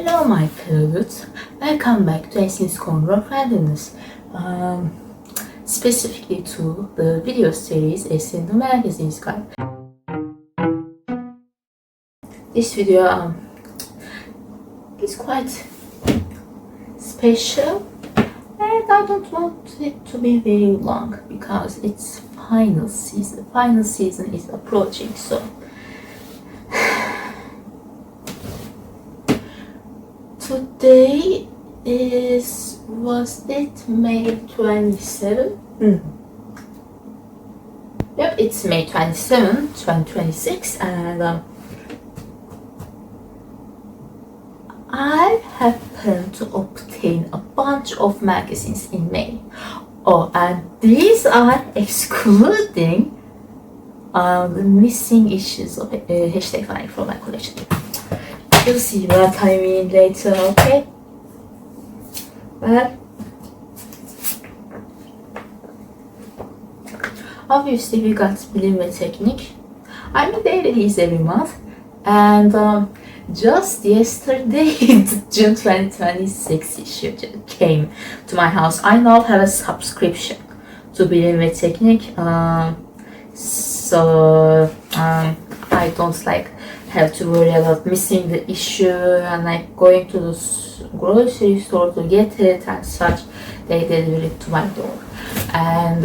Hello my fellows, welcome back to Esin's corner of randomness, specifically to the video series Esin the Magazines Guy. This video is quite special and I don't want it to be very long because it's final season. Final season is approaching, so today was it May 27? Yep, it's May 27, 2026, and I happened to obtain a bunch of magazines in May. Oh, and these are excluding the missing issues of hashtag flying from my collection. You'll see what I mean later, okay? Well, obviously we got Bilim ve Teknik. I mean, they release every month, and just yesterday, June 2026 issue came to my house. I now have a subscription to Bilim ve Teknik, so I don't have to worry about missing the issue and going to the grocery store to get it and such. They deliver it to my door, and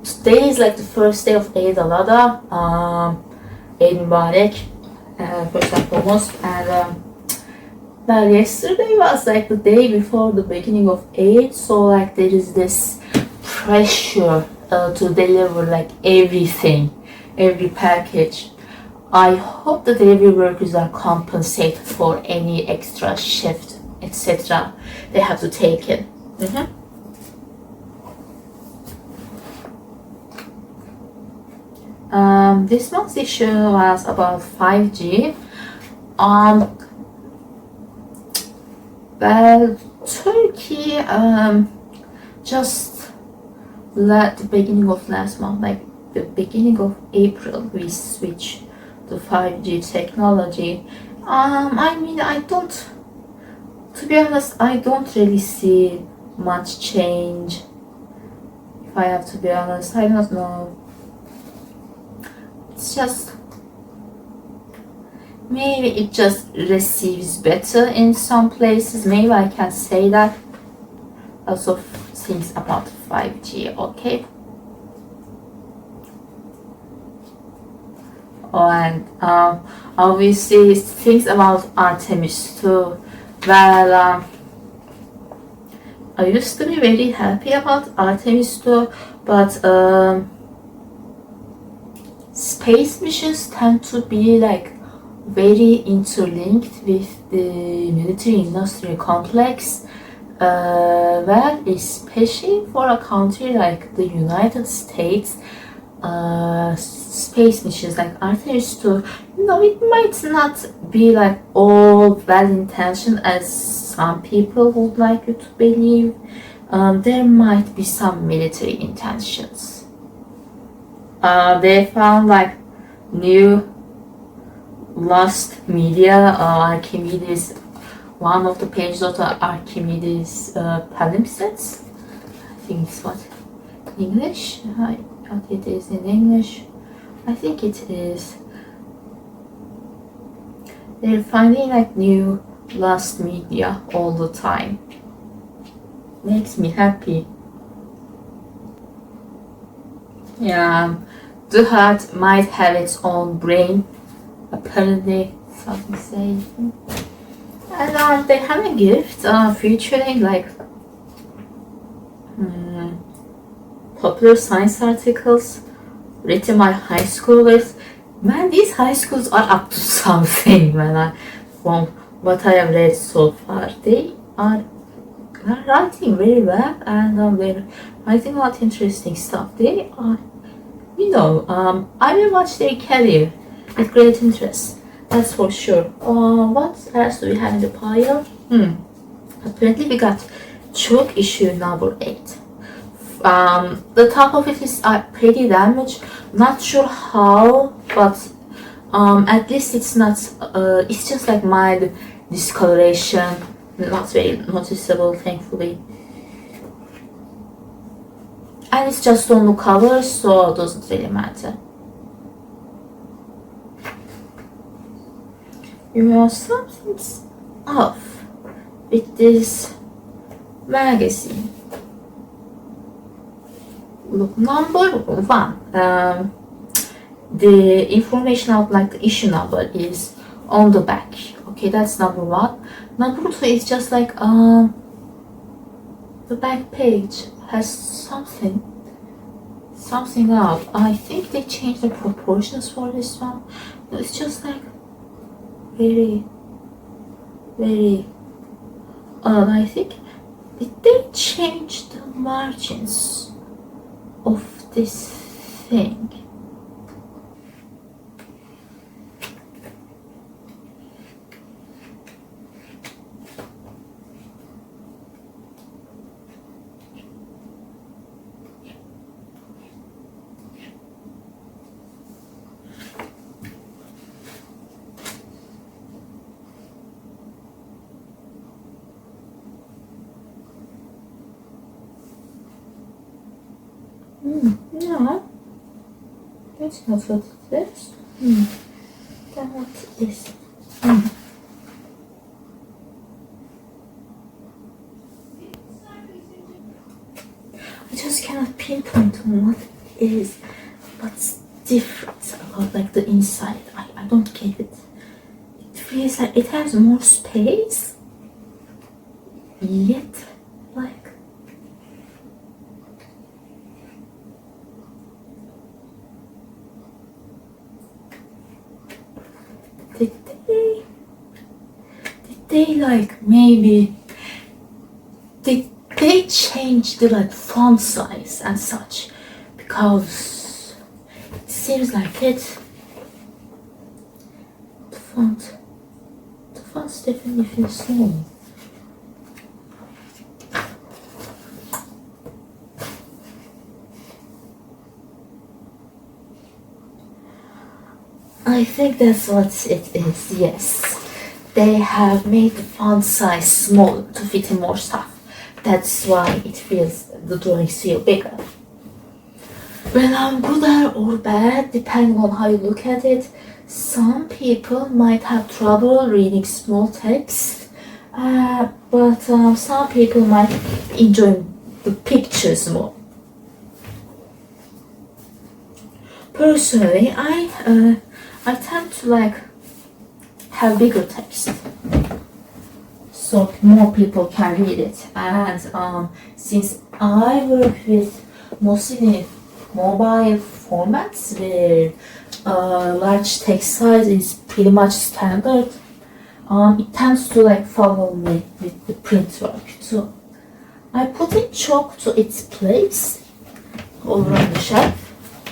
today is the first day of Eid al-Adha, Eid Mubarak, first and foremost, and yesterday was the day before the beginning of Eid, so there is this pressure to deliver everything, every package. I hope the delivery workers are compensated for any extra shift, etc. they have to take in. This month's issue was about 5G. Turkey just at the beginning of last month, the beginning of April, we switched to 5G technology. To be honest, I don't really see much change. If I have to be honest, I don't know. It's just, maybe it just receives better in some places. Maybe I can say that. Also things about 5G, okay? Oh, and obviously things about Artemis too. Well, I used to be very happy about Artemis too, but space missions tend to be very interlinked with the military industrial complex. Especially for a country like the United States, space missions like Artemis 2, it might not be all well-intentioned as some people would like you to believe. There might be some military intentions. They found new lost media, Archimedes. One of the pages of the Archimedes palimpsests. I think it's what English. It is in English. I think it is. They're finding new lost media all the time. Makes me happy. Yeah, the heart might have its own brain. Apparently, something says. And they have a gift featuring popular science articles written by high schoolers. Man, these high schools are up to something, man. From what I have read so far, they are writing very well, and they're writing about interesting stuff. They are, I will watch their career with great interest. That's for sure. What else do we have in the pile? Apparently we got Choke issue number 8. The top of it is pretty damaged. Not sure how, but At least it's not, it's just like mild discoloration, not very noticeable, thankfully. And it's just on the cover, so it doesn't really matter. You know, something's off with this magazine. Look, number one, the information of like the issue number is on the back. Okay, that's number one. Number two is just like the back page has something out. I think they changed the proportions for this one. It's just like very odd. I think, did they change the margins of this thing? No, that's not what it is. Then what is it? I just cannot pinpoint on what it is. What's different about like the inside? I don't get it. It feels like it has more space, yet like did they like maybe did they change the like font size and such, because it seems like it. The font's definitely feels small. I think that's what it is, yes. They have made the font size small to fit in more stuff. That's why it feels, the drawings feel bigger. Well, good or bad, depending on how you look at it. Some people might have trouble reading small text, but some people might enjoy the pictures more. Personally, I tend to like have bigger text, so more people can read it. And since I work with mostly mobile formats where large text size is pretty much standard, it tends to like follow me with the print work. So I put in chalk to its place over on the shelf.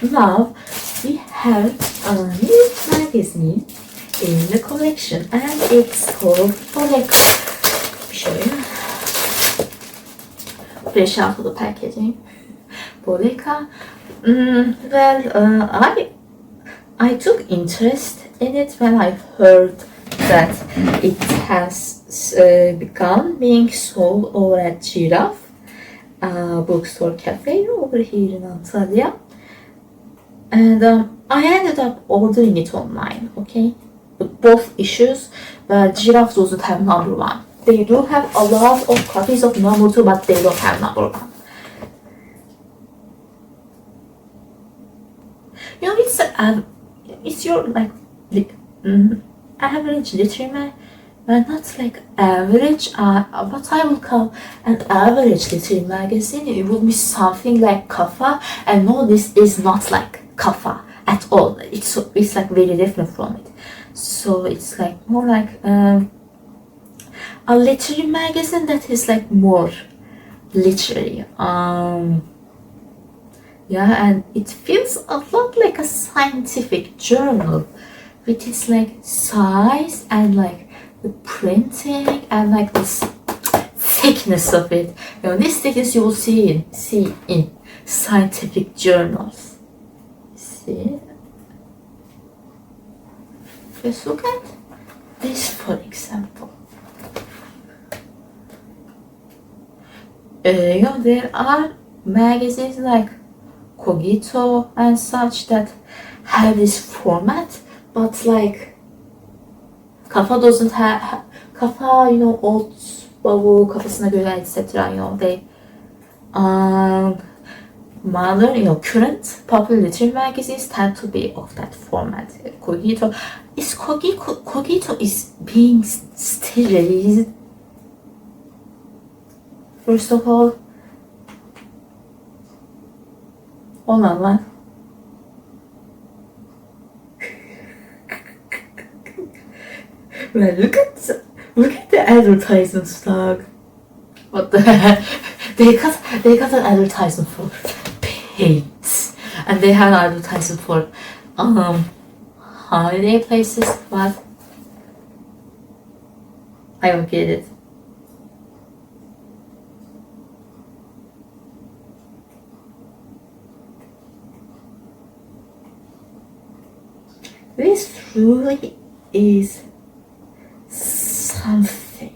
Now we have a new magazine in the collection, and it's called Boleka. Let me show you. Fresh out of the packaging. Boleka. Well, I took interest in it when I heard that it has begun being sold over at Giraffe bookstore cafe over here in Antalya. And I ended up ordering it online, okay? Both issues, but Giraffe doesn't have number one. They do have a lot of copies of number two, but they don't have number one. You know, it's your like average literary, but not like average. What I would call an average literary magazine. It would be something like Kafa, and no, this is not like Kafa at all. It's like very different from it. So it's like more like a literary magazine that is like more literary. Yeah, and it feels a lot like a scientific journal with its like size and like the printing and like this thickness of it. You know, this thickness you will see in scientific journals. See? Just look at this, for example. There are magazines like Cogito and such that have this format, but like Kafa doesn't have Kafa, old Babu, Kafasına Göre, etc. They modern, current popular literary magazines tend to be of that format. Cogito is being still released. First of all, hold on, what? Well, look at the advertisement stock. What the heck? They got an advertisement for paint, and they have an advertisement for holiday places. What? I don't get it. This truly is something.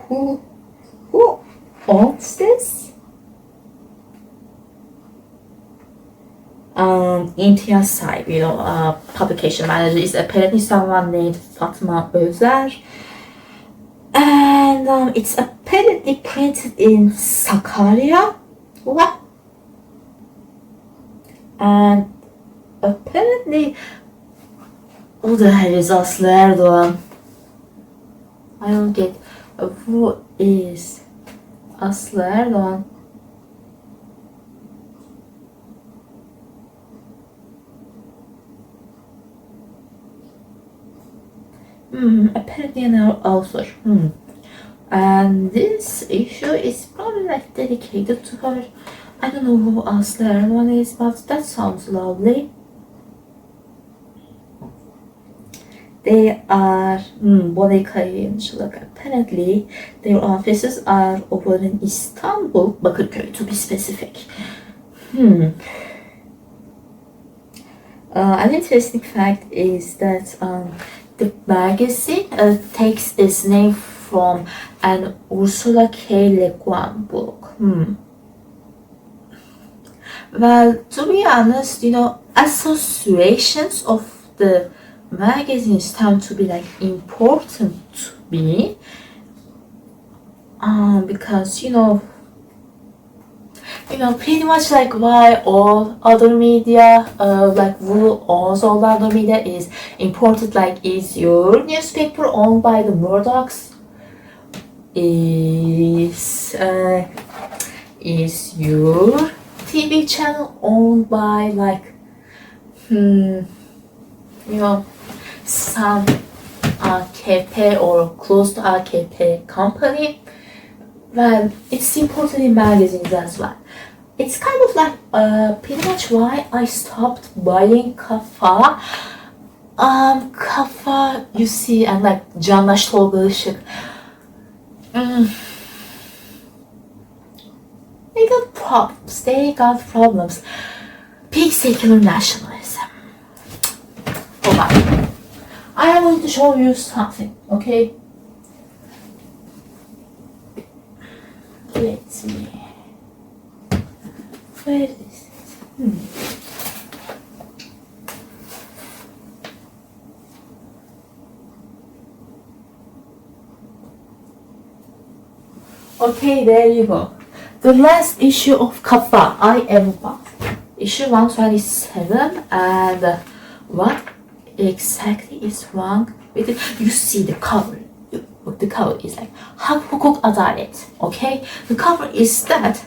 Who owns this? Imtiaz Sahip, publication manager is apparently someone named Fatma Özer, and it's apparently printed in Sakarya. What? And apparently, who the hell is Aslı Erdoğan? I don't get who is Aslı Erdoğan. Apparently an author. And this issue is probably like dedicated to her. I don't know who Aslı Erdoğan is, but that sounds lovely. They are Boleka yayıncılık. Apparently their offices are over in Istanbul, Bakırköy to be specific. An interesting fact is that the magazine takes its name from an Ursula K. Le Guin book. Well, to be honest, associations of the magazines tend to be like important to me, because pretty much like why all other media, like who owns all the other media is important. Like, is your newspaper owned by the Murdochs? Is your TV channel owned by like, some AKP or close to AKP company? Well, it's important in magazines as well. It's kind of like pretty much why I stopped buying Kafa. Kafa, you see, and like Candaş Tolga Işık. They got problems. Peak secular nationalism. Hold on. I am going to show you something, okay? Let's see. Where is it? Okay, there you go. The last issue of Kafa I ever bought. Issue 127, and what exactly is wrong with it? You see the cover. The cover is like Hak, Hukuk, Adalet. Okay? The cover is that.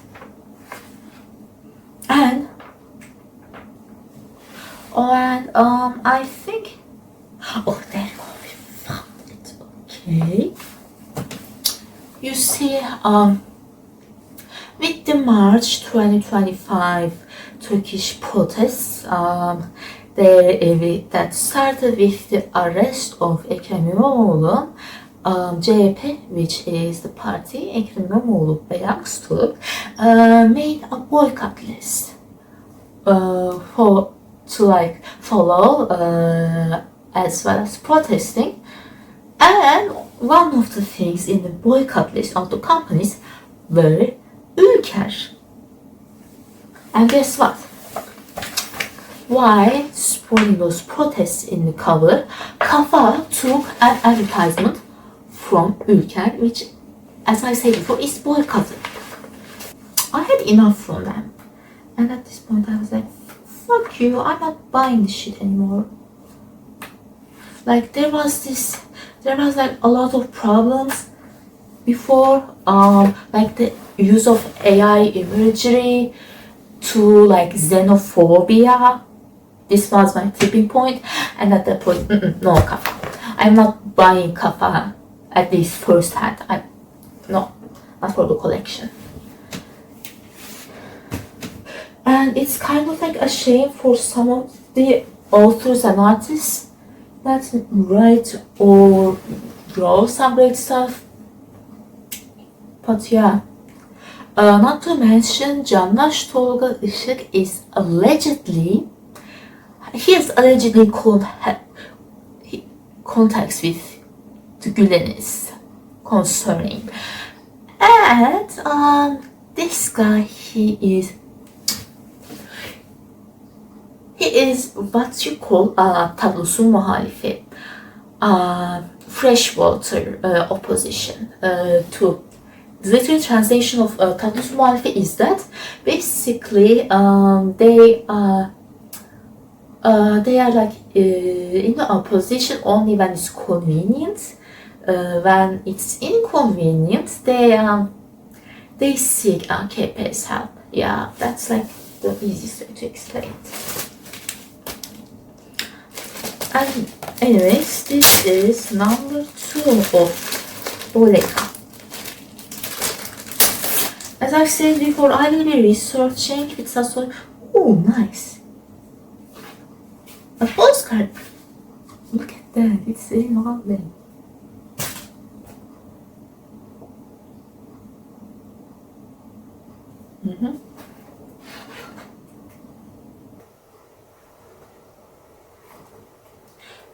And I think, there you go, we found it. Okay, you see, with the March 2025 Turkish protests, that started with the arrest of Ekrem İmamoğlu. CHP, which is the party Ekrem İmamoğlu belongs to, made a boycott list to follow as well as protesting. And one of the things in the boycott list of the companies were Ülker. And guess what? While supporting those protests in the cover, Kafa took an advertisement from Ülker, which, as I said before, is boycotted. I had enough from them. And at this point I was like, fuck you, I'm not buying this shit anymore. Like there was like a lot of problems before, like the use of AI imagery to like xenophobia. This was my tipping point, and at that point, no Kafa. I'm not buying Kafa at least first hand. No, not for the collection. And it's kind of like a shame for some of the authors and artists that write or draw some great stuff. But yeah, not to mention Candaş Tolga Işık is allegedly, he is allegedly contacts with the Gülen'is concerning. And this guy, he is what you call tablosu muhalifi, freshwater opposition to. The literal translation of tablosu muhalifi is that basically they are like in the opposition only when it's convenient. When it's inconvenient, they seek KP's help. Yeah, that's like the easiest way to explain it. And anyways, this is number 2 of Boleka. As I said before, I will be researching with some. Oh, nice. A postcard. Look at that. It's very lovely.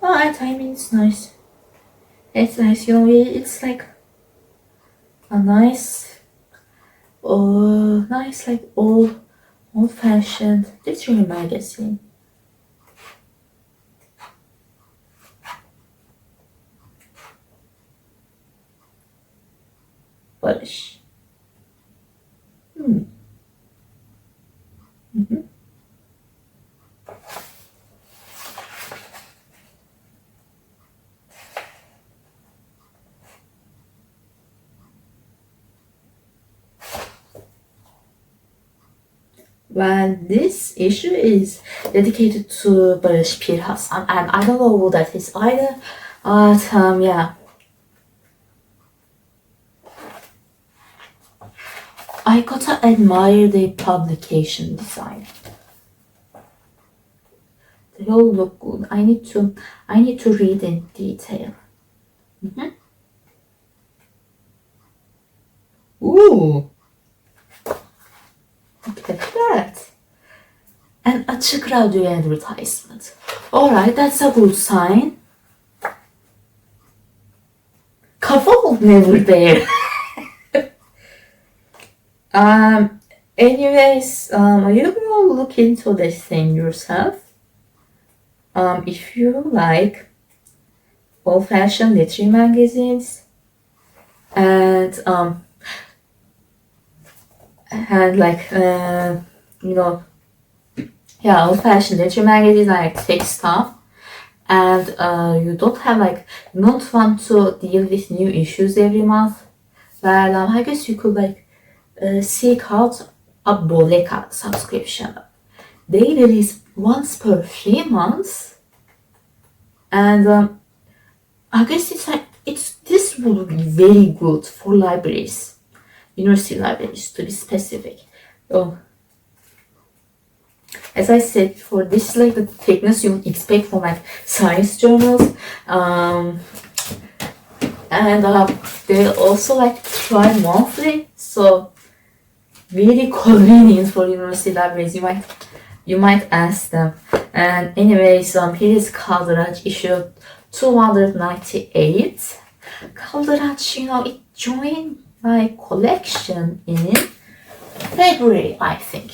Oh, timing is nice. It's nice, you know, it's like a nice like old-fashioned literary magazine. Barış. Well, this issue is dedicated to Barış Pir Hasan, and I don't know who that is either, but yeah. I gotta admire the publication design. They all look good. I need to read in detail. Ooh! Look at that! An açık radyo advertisement. Alright, that's a good sign. Kafa was never there. Anyways, you will look into this thing yourself. If you like old-fashioned literary magazines and like old-fashioned literary magazines like thick stuff, and you don't want to deal with new issues every month, well, I guess you could seek out a Boleka subscription. They release once per 3 months, and I guess this would be very good for libraries, university libraries to be specific. Oh, as I said before, this is like the thickness you would expect from like science journals. And they also like try monthly, so really convenient for university libraries. You might ask them. And anyways, here is Kaldıraç issue 298. Kaldıraç, it joined my collection in February, I think.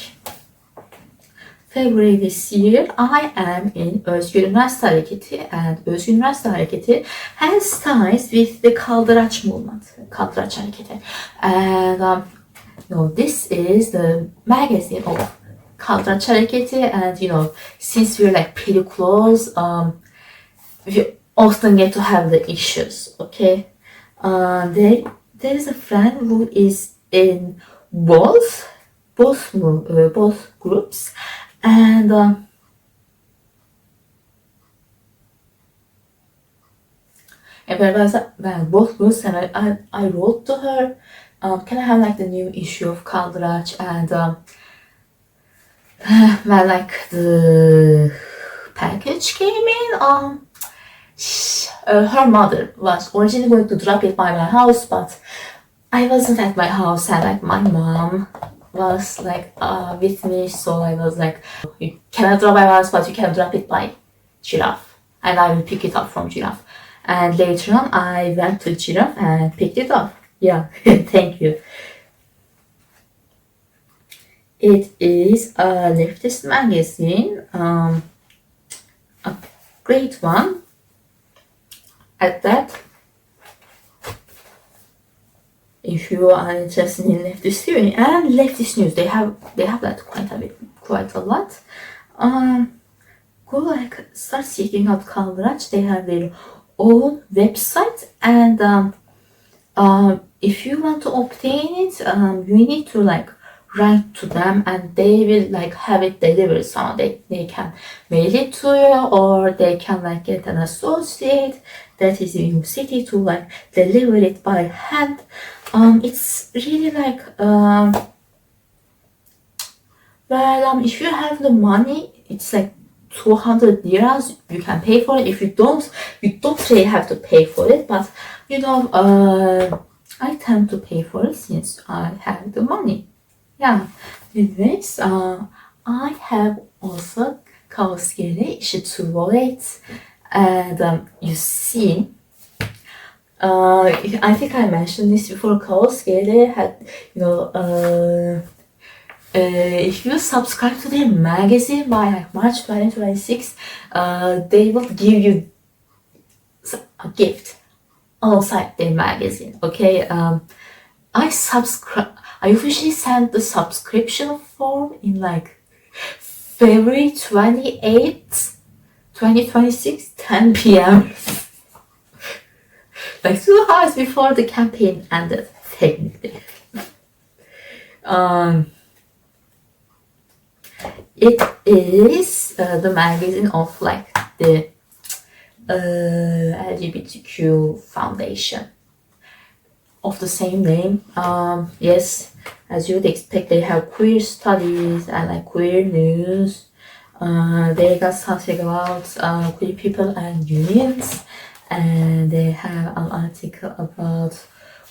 February this year, I am in Özgür Üniversite Hareketi, and Özgür Üniversite Hareketi has ties with the Kaldıraç movement, Kaldıraç Hareketi. And this is the magazine of Kaldıraç Hareketi, and since we're like pretty close, we often get to have the issues, okay? There is a friend who is in both groups, and both groups, and I wrote to her, can I have like the new issue of Kaldıraç, and when like the package came in, her mother was originally going to drop it by my house, but I wasn't at my house, and like my mom was like with me, so I was like, you cannot drop by my house, but you can drop it by Giraffe, and I will pick it up from Giraffe. And later on, I went to Giraffe and picked it up. Yeah, thank you. It is a leftist magazine, a great one at that. If you are interested in leftist theory and leftist news, they have that quite a lot. Go like start seeking out Kaldıraç. They have their own website, and if you want to obtain it, you need to like write to them, and they will like have it delivered. So they can mail it to you, or they can like get an associate that is in your city to like deliver it by hand. It's really like if you have the money, it's like 200 liras. You can pay for it. If you don't really have to pay for it. But I tend to pay for it since I have the money. Yeah. Anyways, I have also Kaos GL issue 208, and you see. I think I mentioned this before. Kaos GL had, if you subscribe to their magazine by like March 2026, they will give you a gift alongside their magazine. Okay, I officially sent the subscription form in like February 28th, 2026, 10 p.m. like 2 hours before the campaign ended, technically. It is the magazine of like the LGBTQ foundation of the same name. Yes, as you would expect, they have queer studies and like queer news. They got something about queer people and unions, and they have an article about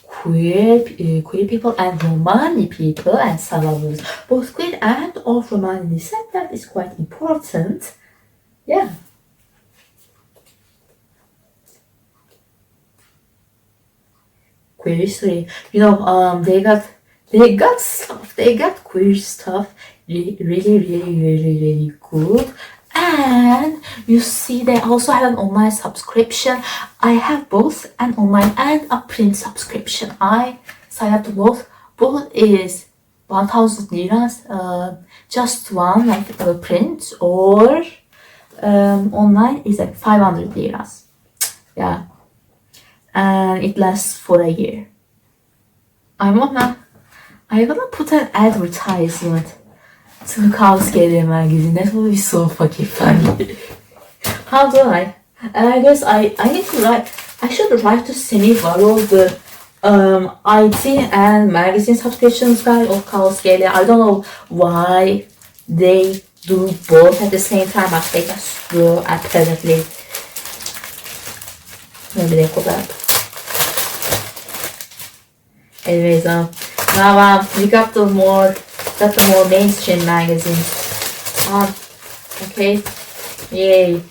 queer people and Romani people and survivors, both queer and of Romani descent. That is quite important. Yeah. Queer history. They got stuff. They got queer stuff. Really good. And you see, they also have an online subscription. I have both an online and a print subscription. I sign up to both. Both is 1,000 liras. Just one, like a print, or online is like 500 liras. Yeah, and it lasts for a year. I wanna put an advertisement to Kaos GL magazine. That would be so fucking funny. How do I? And I guess I need to write. I should write to Semih Varol, the IT and magazine subscriptions guy of Kaos GL. I don't know why they do both at the same time, but they just do apparently. Maybe they could. Anyways, now we got the more mainstream magazines. Okay, yay.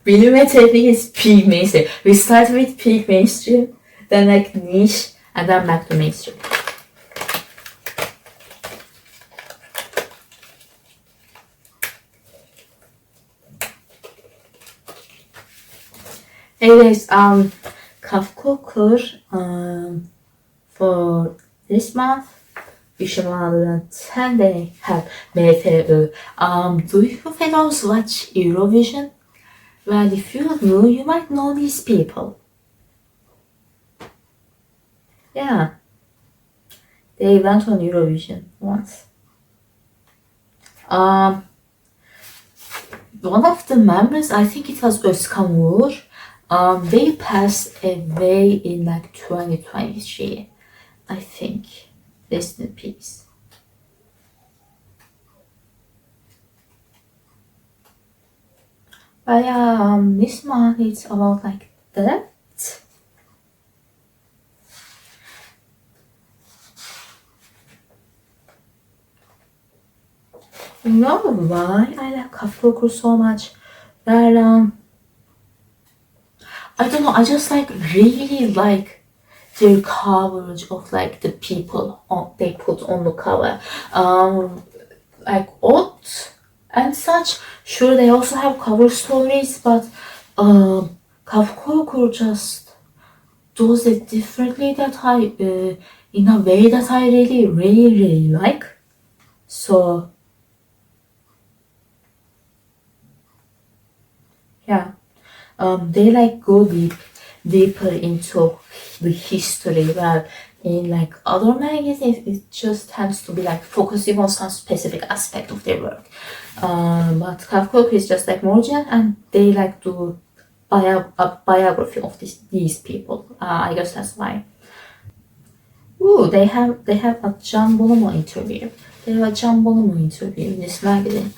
Bilim ve Teknik is peak mainstream. We start with peak mainstream, then like niche, and then back to mainstream. Anyways, Kafkaokur, for this month, Vision 10 they have MFÖ. Do you fellows watch Eurovision? Well, if you do, you might know these people. Yeah, they went on Eurovision once. One of the members, I think it was Özkan, they passed away in like 2023, I think. Rest in peace. But yeah, this month it's about like that. You know why I like Kafkaokur so much? Well, I don't know, I just like really like their coverage of like the people they put on the cover. Like odd and such. Sure, they also have cover stories, but Kafkaokur just does it differently that in a way that I really like. So yeah, they like go deeper into the history, where in like other magazines it just tends to be like focusing on some specific aspect of their work. But Kafkaokur is just like more general, and they like do a biography of these people. I guess that's why. Ooh, they have a Can Bonomo interview. They have a Can Bonomo interview in this magazine.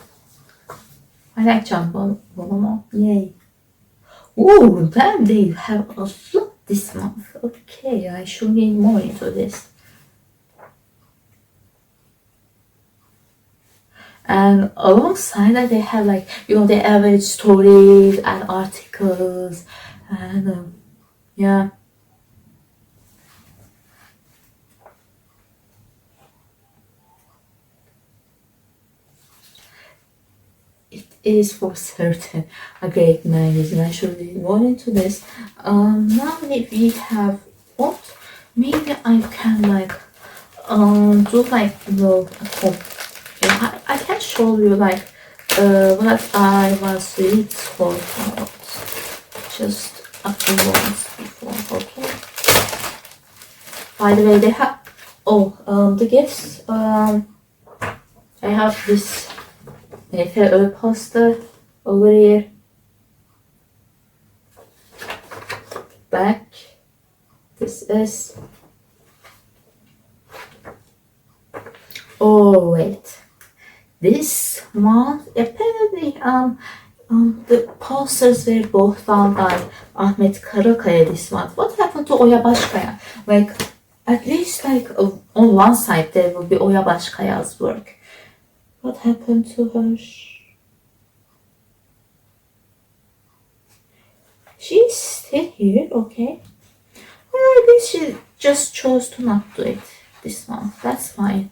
I like Can Bonomo. Yay. Ooh, damn, they have a lot this month. Okay, I should read more into this. And alongside that, they have like, the average stories and articles, and yeah. It is for certain a great magazine. I should read more into this. Now that we have what, maybe I can like do like I can show you like what I was really told about just a few months before. Okay. By the way, they have the gifts. I have this MFÖ poster over here. Back. This is. Oh wait. This month apparently the posters were both done by Ahmet Karakaya this month. What happened to Oya Başkaya? Like at least like on one side there will be Oya Başkaya's work. What happened to her? She's still here, okay. Well, I guess she just chose to not do it this month. That's fine.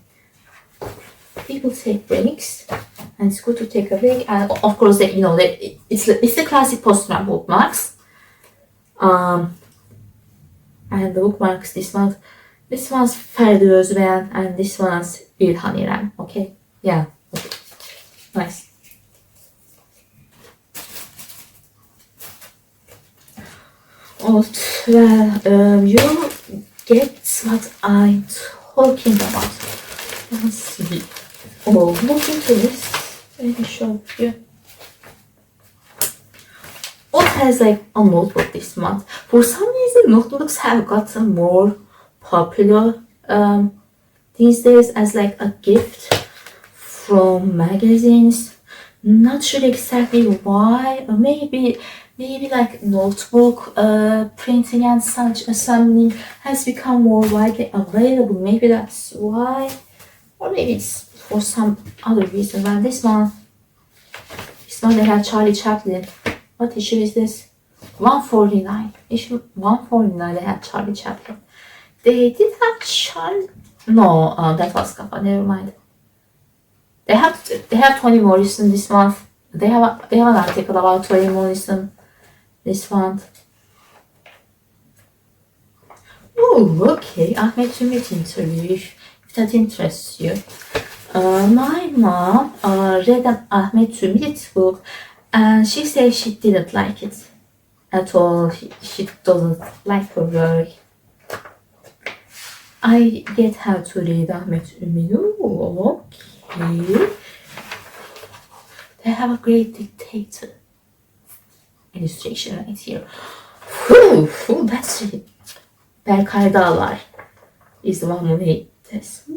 People take breaks, and it's good to take a break. And of course, it's the classic postman bookmarks. And the bookmarks this month. This one's Ferdi Özbeğen, and this one's İlhan İrem. Okay, yeah. Okay. Nice. Oh, well, you get what I'm talking about. Let's see. Oh, look into this. Let me show you. What has like a notebook this month? For some reason, notebooks have gotten more popular these days as like a gift from magazines. Not sure exactly why. Or maybe like notebook printing and such assembling has become more widely available. Maybe that's why, or maybe it's for some other reason. Well, this one they have Charlie Chaplin. What issue is this? 149. Issue 149. They have Charlie Chaplin. They did have Charlie. No, that was Kappa. Never mind. They have Toni Morrison this month. They have an article about Toni Morrison this month. Oh, okay. Ahmet Ümit interview, if that interests you. My mom read an Ahmet Ümit book, and she says she didn't like it at all. She doesn't like her work. I get how to read Ahmet Ümit. Oh, okay. They have a great dictator illustration right here. Whew, that's it. Berkay Dağlar is the one who made this.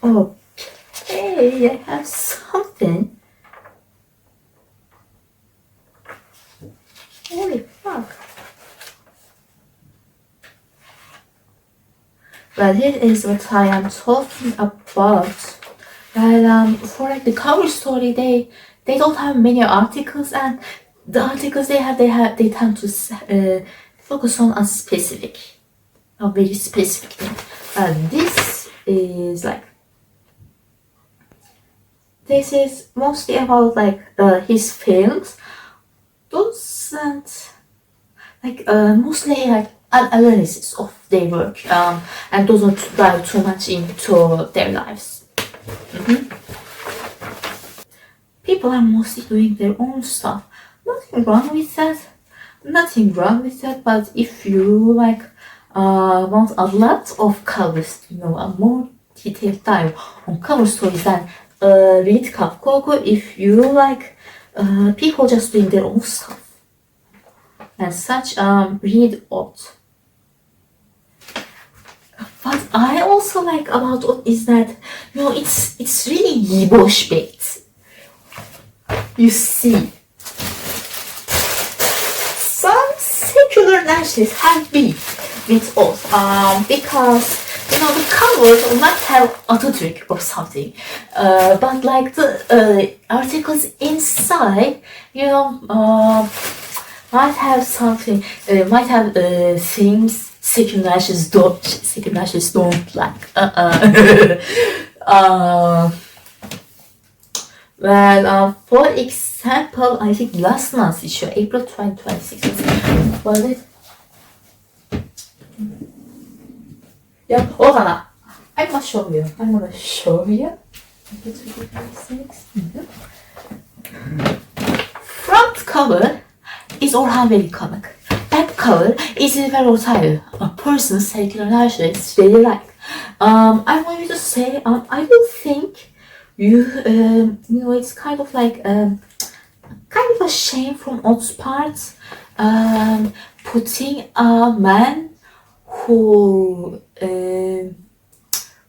Okay, I have something. Holy fuck. Well, here is what I am talking about. Well, for like the cover story, they don't have many articles, and the articles they tend to focus on a very specific thing. This is like, this is mostly about like his films. Doesn't like mostly like an analysis of their work, and doesn't dive too much into their lives. People are mostly doing their own stuff. Nothing wrong with that. But if you like want a lot of covers, a more detailed dive on cover stories, then read Kafkaokur. If you like people just doing their own stuff and such, read Ot. What I also like about Ot is that it's really boş bait. You see, some secular nationalists have beef with Ot because the cover will not have Atatürk or something, but like the articles inside, might have something, might have things secular nationalists don't like. Well, for example, I think last month's issue, April 2026, was it? Yeah, I'm gonna show you. Front cover is Orhan Veli comic. Back cover is İlber Ortaylı, a person secular nationalists really like. I'm going to say, I don't think it's kind of like kind of a shame from Ot's part, putting a man who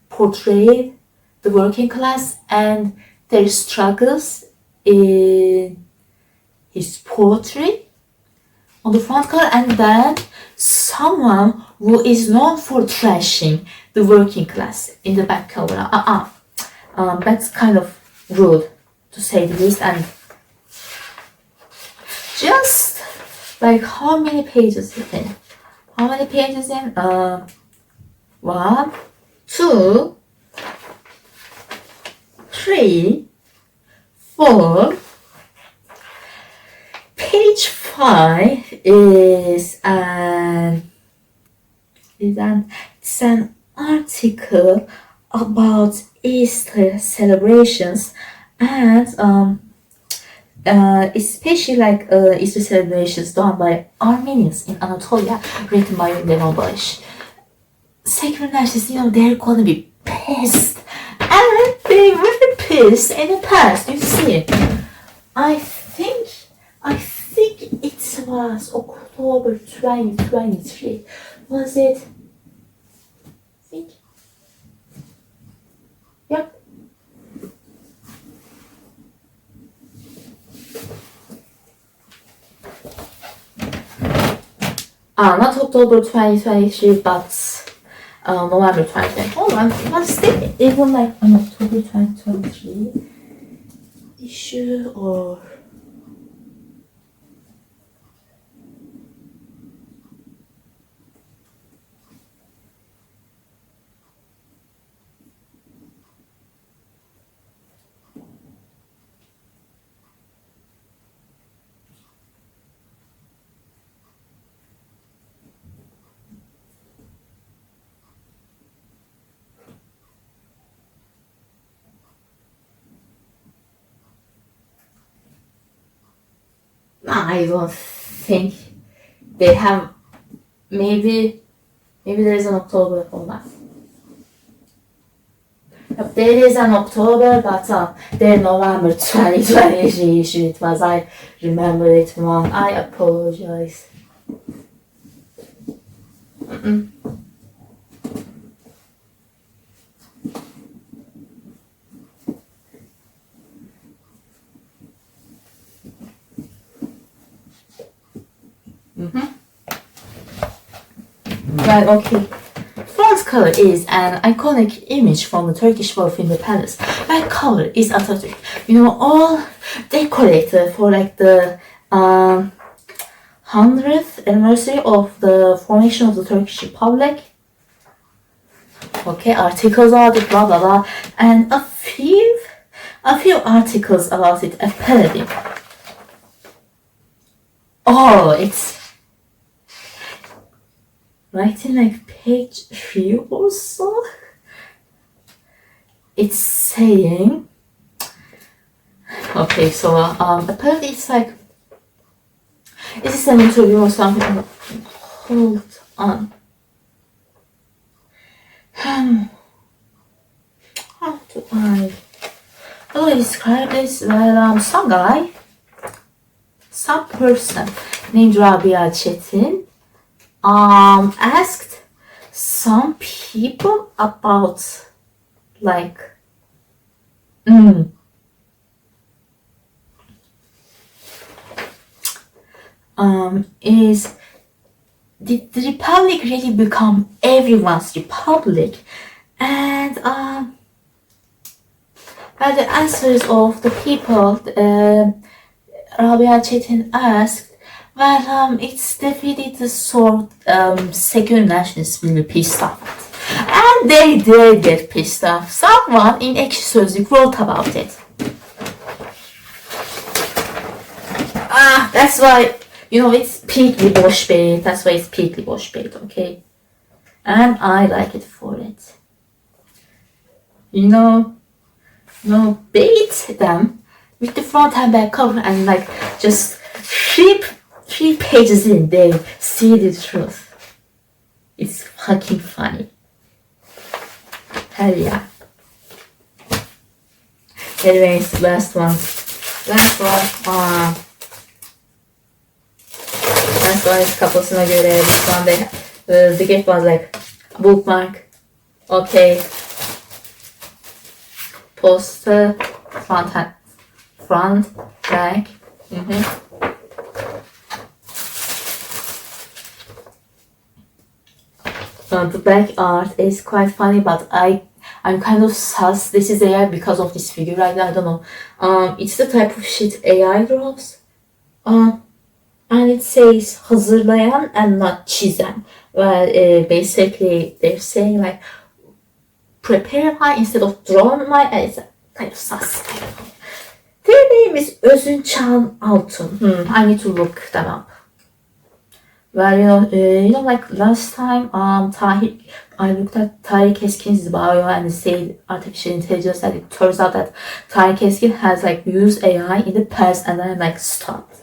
portrayed the working class and their struggles in his poetry on the front cover, and then someone who is known for trashing the working class in the back cover. That's kind of rude, to say the least. And just like, how many pages in? 1, 2, 3, 4. Page 5 is it's an article about Easter celebrations, and especially like Easter celebrations done by Armenians in Anatolia, written by Leon Balish. Secular nationalists, they're gonna be pissed, and they were pissed in the past. You see, I think it was okudum. October 2023. Was it? I think. Yep. Not October 2023, but November 2020. Hold on, was it even like on October 2023 issue or? I don't think they have. Maybe there is an October. Hold on. Yep, there is an October, but there November 2023 issue. It was. I remember it wrong. I apologize. Right, okay. Front cover is an iconic image from the Turkish War of Independence. Back cover is Atatürk. You know, all decorated for like the 100th anniversary of the formation of the Turkish Republic. Okay, articles about it, blah blah blah, and a few articles about it apparently. Oh, it's right in like page 3 or so. It's saying, okay, so apparently it's like, is this an interview or something? Hold on. How do I describe this? Well, some person named Rabia Çetin asked some people about like did the republic really become everyone's republic? And by the answers of the people, Rabia Çetin asked, well, it's definitely the sort secular nationalists will be pissed off. And they did get pissed off. Someone in Ekşi Sözlük wrote about it. That's why, you know, it's peakly boş bait. That's why it's peakly boş bait, okay? And I like it for it. You know, bait them with the front and back cover and like just three pages in, they see the truth. It's fucking funny. Hell yeah. Anyways, last one. Last one is Kafasına Göre. This one, the gift was like a bookmark. Okay. Poster, front, back. The back art is quite funny, but I'm kind of sus. This is AI because of this figure. I don't know. It's the type of shit AI draws. And it says hazırlayan and not çizen. Well, basically they're saying like prepare my instead of draw my, and it's kind of sus. Their name is Özünçal Altun. I need to look them up. Well, you know, like last time, Tarih, I looked at Tarih Keskin's bio and it said artificial intelligence, and it turns out that Tarih Keskin has like used AI in the past, and I'm like stopped.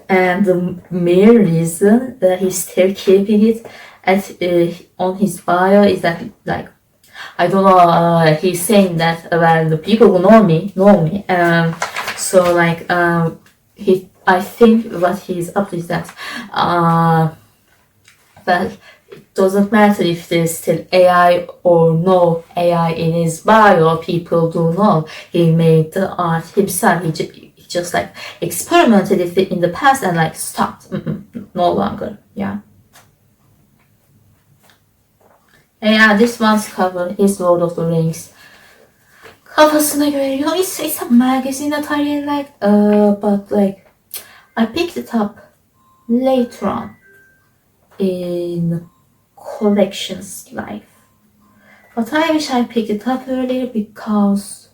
And the main reason that he's still keeping it on his bio is that like, I don't know, he's saying that well, the people who know me, so like I think what he's up to is that well, it doesn't matter if there's still AI or no AI in his bio. People do know he made the art himself. He just like experimented with it in the past and like stopped. No longer. Yeah. And yeah, this one's cover is Lord of the Rings. Kafasına Göre, you know, it's a magazine that I really like, but like I picked it up later on in collections life. But I wish I picked it up earlier because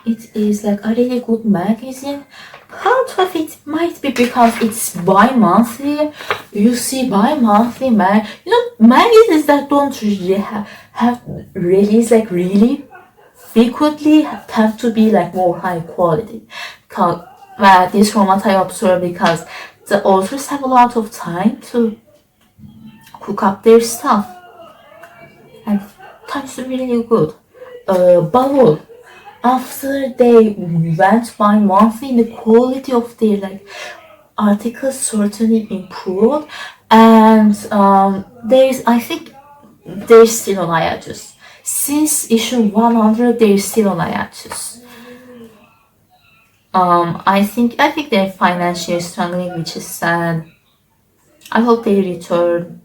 it is like a really good magazine. Part of it might be because it's bi-monthly. You see bi-monthly you know, magazines that don't really have release like really frequently have to be like more high quality. This from what I observe, because the authors have a lot of time to cook up their stuff and that's really good. Bubble, after they went by monthly, the quality of their like articles certainly improved, and I think they're still on hiatus. Since issue 100, they're still on hiatus. I think they're financially struggling, which is sad. I hope they return.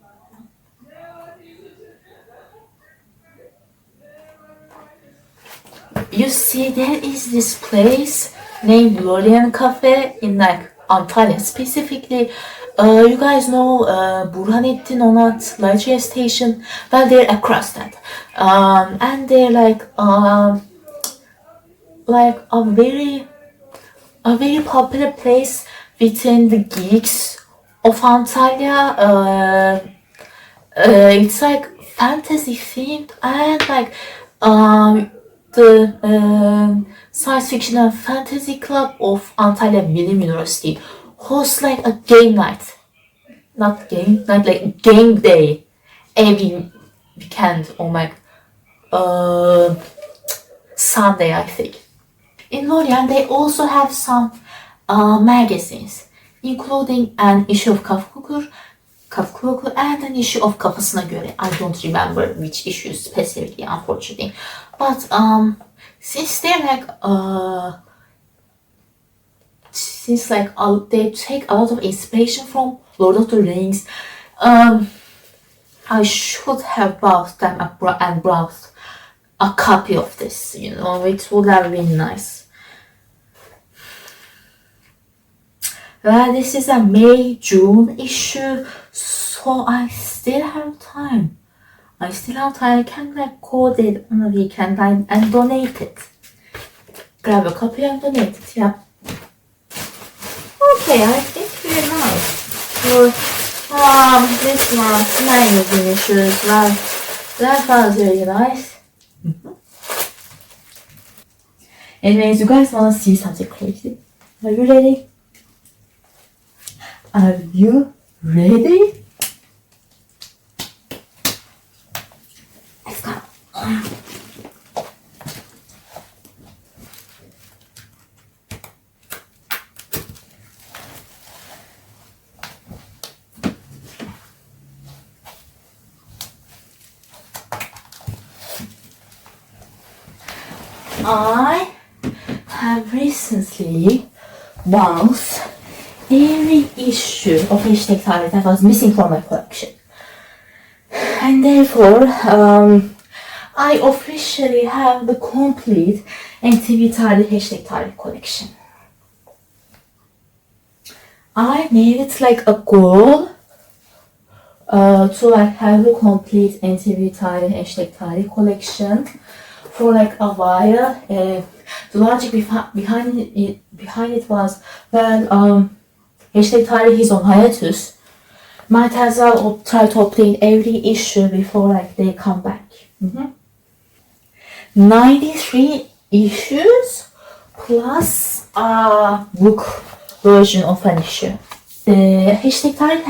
You see, there is this place named Lorien Cafe in like Antalya specifically. You guys know Burhanettin Onat light rail station? Well, they're across that. And they're like a very popular place within the geeks of Antalya. It's like fantasy themed and like the science fiction and fantasy club of Antalya Bilim University hosts like a game night. Not game night, like game day every weekend or like Sunday, I think. In Lorient, they also have some magazines, including an issue of Kafkaokur and an issue of Kafasına Göre. I don't remember which issue specifically, unfortunately. But since they're like they take a lot of inspiration from Lord of the Rings, I should have bought them and brought a copy of this. You know, it would have been nice. This is a May-June issue, so I still have time. I can like code it on a weekend and donate it. Grab a copy and donate it, yeah. Okay, I think we're nice. For this month's magazine issues, that was really nice. Anyways, you guys wanna see something crazy? Are you ready? Are you ready? Let's go. I have recently bought every issue of tarih that was missing from my collection, and therefore I officially have the complete NTV tarih collection. I made it like a goal to like have the complete NTV tarih collection for like a while. The logic behind it was, well, tarih is on hiatus. Might as well try to obtain every issue before like they come back. 93 issues plus a book version of an issue. The tarih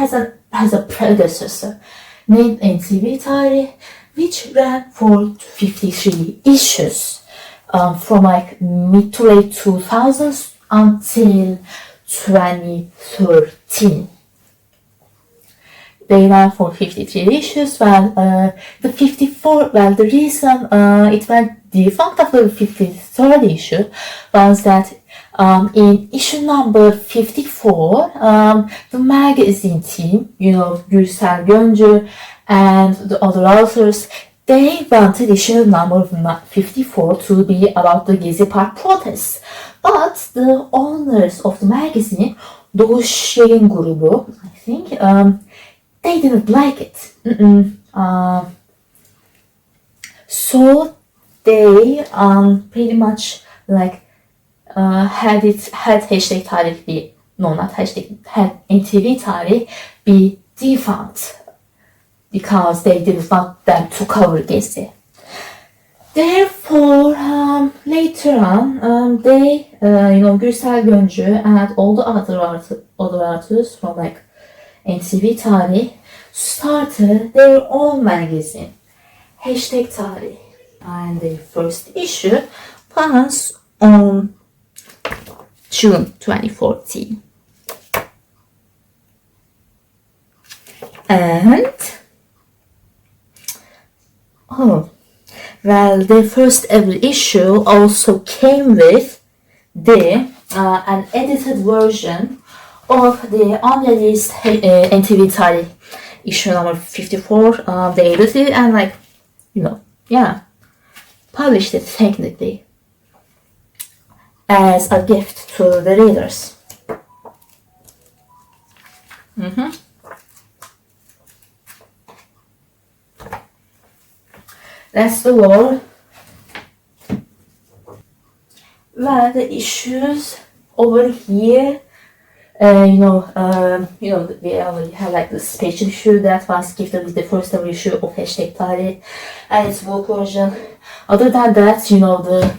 has a predecessor named NTV Tarih, which ran for 53 issues from like mid to late 2000s until 2013. They ran for 53 issues. The 54, the reason it went defunct after the 53rd issue was that in issue number 54, the magazine team, Gürsel Göncü and the other authors, they wanted issue number 54 to be about the Gezi Park protests. But the owners of the magazine, Doğuş Yayın Grubu, I think, they didn't like it. So they pretty much had hashtag tarih be, no, not hashtag, had NTV tarih be defunct because they didn't want them to cover Gezi. Therefore, later on, they, Gürsel Göncü and all the other artists from NTV Tarih started their own magazine, hashtag Tarih, and their first issue was on June 2014. And the first ever issue also came with an edited version of the unreleased NTV Tarih issue number 54. They edited it and published it technically as a gift to the readers. That's the wall. Well, the issues over here, we already have the special issue that was gifted with the first ever issue of hashtag Tarih and its book version. Other than that, the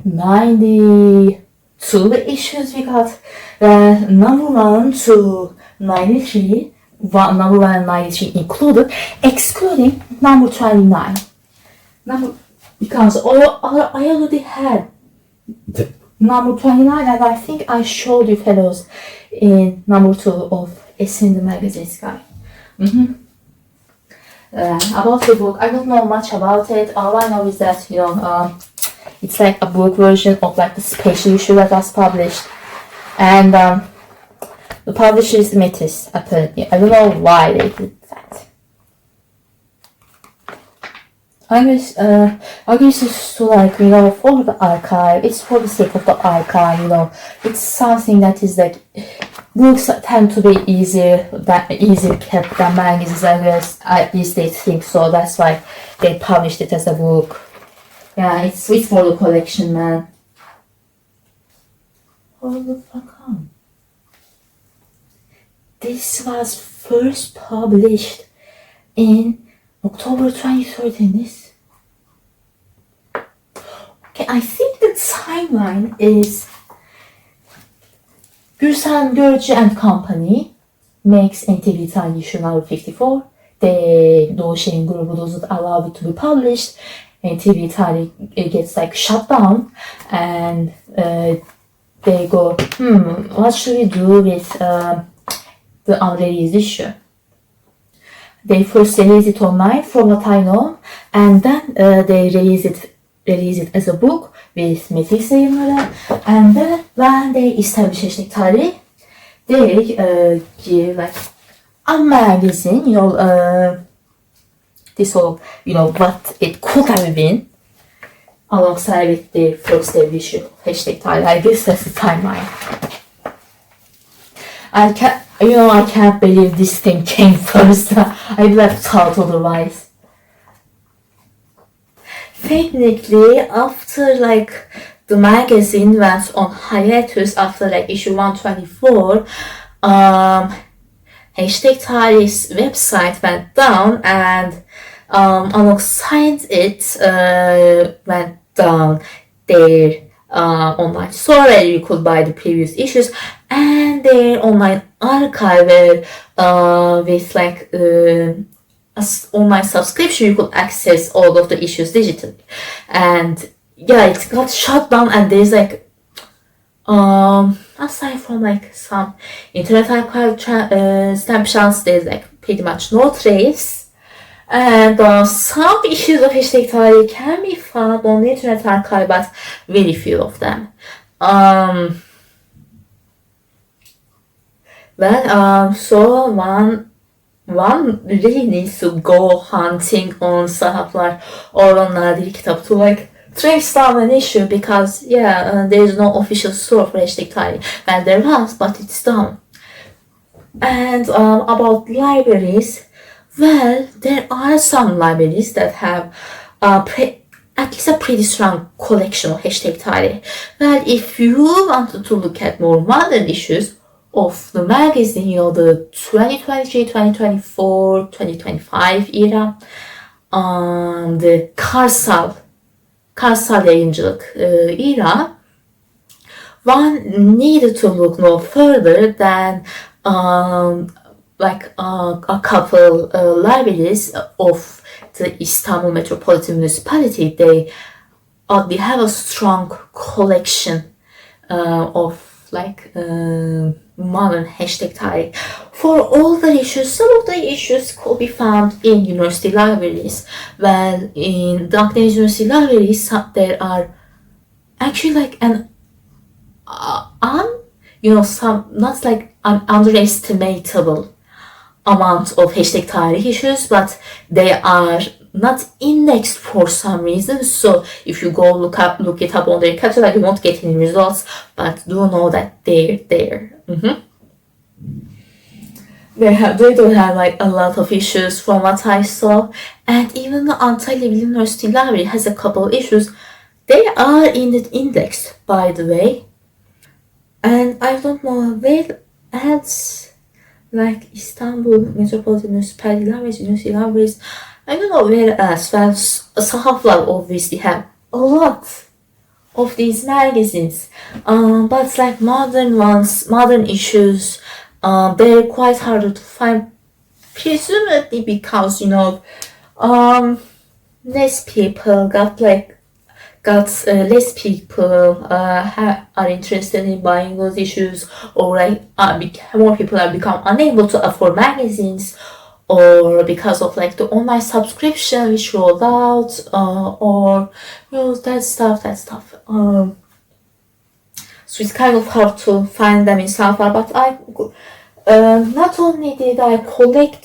92 issues we got, number 1 to 93, number 1 and 93 included, excluding number 29. Because I already had number 29, and I think I showed you fellows in number 2 of Esin the Magazines Guy. About the book, I don't know much about it. All I know is that it's a book version of the special issue that was published, and the publisher is Metis apparently. I don't know why they did that. I guess it's to for the archive. It's for the sake of the archive. It's something that is books tend to be easier kept than magazines. I guess at least they think so. That's why they published it as a book. Yeah, it's for the collection, man. Hold the fuck on. This was first published in October 2013. Okay, I think the timeline is Gürsel Göncü and Company makes NTV Tarih issue number 54. Doğuş Yayın Grubu doesn't allow it to be published. NTV Tarih gets shut down, and they go, what should we do with the unreleased issue? They first release it online, from what I know, and then they release it as a book with Metis yayınları, and then when they establish hashtag Tarih, they give a magazine, this whole, what it could have been, alongside with the first issue of hashtag Tarih. I guess that's the timeline. I can't believe this thing came first. I would have thought otherwise. Technically, after the magazine went on hiatus after issue 124, hashtag Tarih's website went down, and alongside it went down their online store where you could buy the previous issues, and their online archive where with online subscription you could access all of the issues digitally. And yeah, it got shut down, and there's aside from like some internet archive snapshots, there's like pretty much no trace. And some issues of hashtag tarih can be found on the internet archive, but very few of them. So one really needs to go hunting on sahaflar or on nadir kitap to like trace down an issue, because there is no official store for hashtag tarih. Well, there was, but it's down. And about libraries, well, there are some libraries that have at least a pretty strong collection of hashtag tarih. Well, if you wanted to look at more modern issues of the magazine, the 2023, 2024, 2025 era, the Karsal yayıncılık era, one needed to look no further than a couple libraries of the Istanbul Metropolitan Municipality. They have a strong collection of modern hashtag tarih. For all the issues, some of the issues could be found in university libraries. Well, in the university libraries, there are actually an not like an underestimatable amount of hashtag tarih issues, but they are not indexed for some reason. So if you go look it up on their catalog, you won't get any results, but do know that they're there. They don't have a lot of issues from what I saw, and even the Antalya University Library has a couple of issues. They are in the index, by the way, and I don't know where else, like Istanbul Metropolitan Municipality Libraries, University Libraries, I don't know where else. Well, sahaflar obviously have a lot of these magazines, but like modern issues, they're quite harder to find, presumably because less people less people are interested in buying those issues, or more people have become unable to afford magazines, or because of the online subscription which rolled out, or that stuff. So it's kind of hard to find them in Safar, but I not only did I could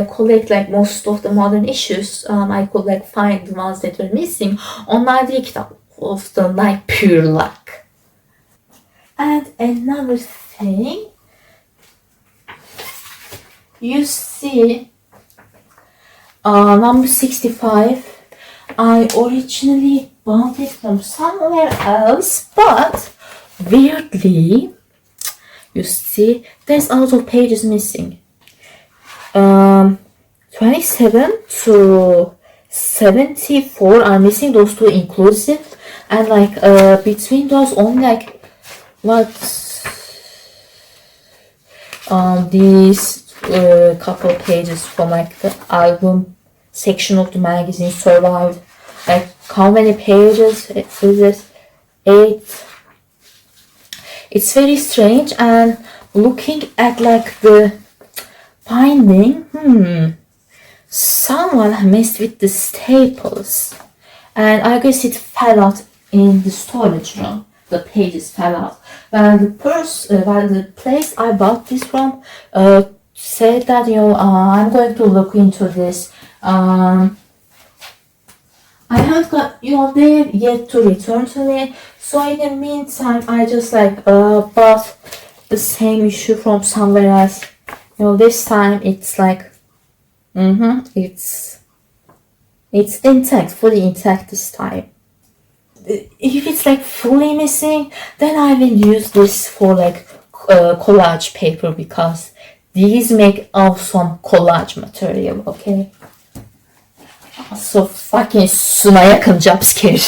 collect most of the modern issues, I could find the ones that were missing on nadir kitap, often pure luck. And another thing, you see, number 65, I originally bought it from somewhere else, but weirdly, you see, there's a lot of pages missing. 27 to 74 are missing, those two inclusive, and between those only these couple pages from the album section of the magazine survived. How many pages is it? 8. It's very strange, and looking at the binding, someone messed with the staples, and I guess it fell out in the storage room. The pages fell out. The place I bought this from said that I'm going to look into this. I haven't got there yet to return to me, so in the meantime I just bought the same issue from somewhere else. This time it's it's intact, fully intact this time. If it's fully missing, then I will use this for collage paper, because these make awesome collage material, okay? So fucking suna yakın jump scare.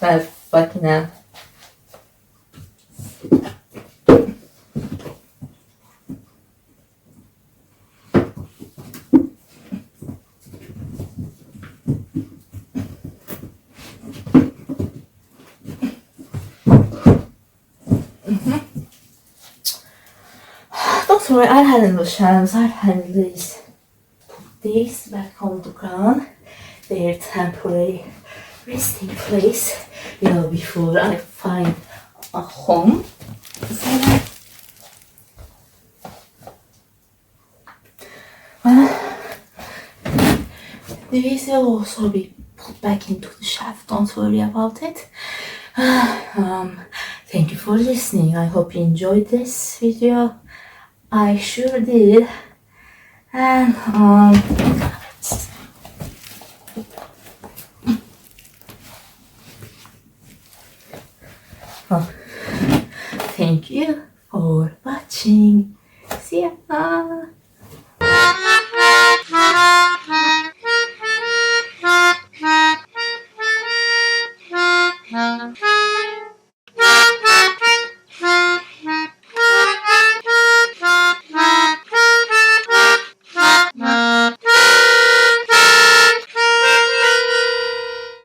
Well, fucking hell. worry, I'll handle the shelves, I'll handle these. Put these back on the ground, their temporary resting place, before I find a home for them. These will also be put back into the shelf, don't worry about it. Thank you for listening. I hope you enjoyed this video. I sure did. And thank you for watching.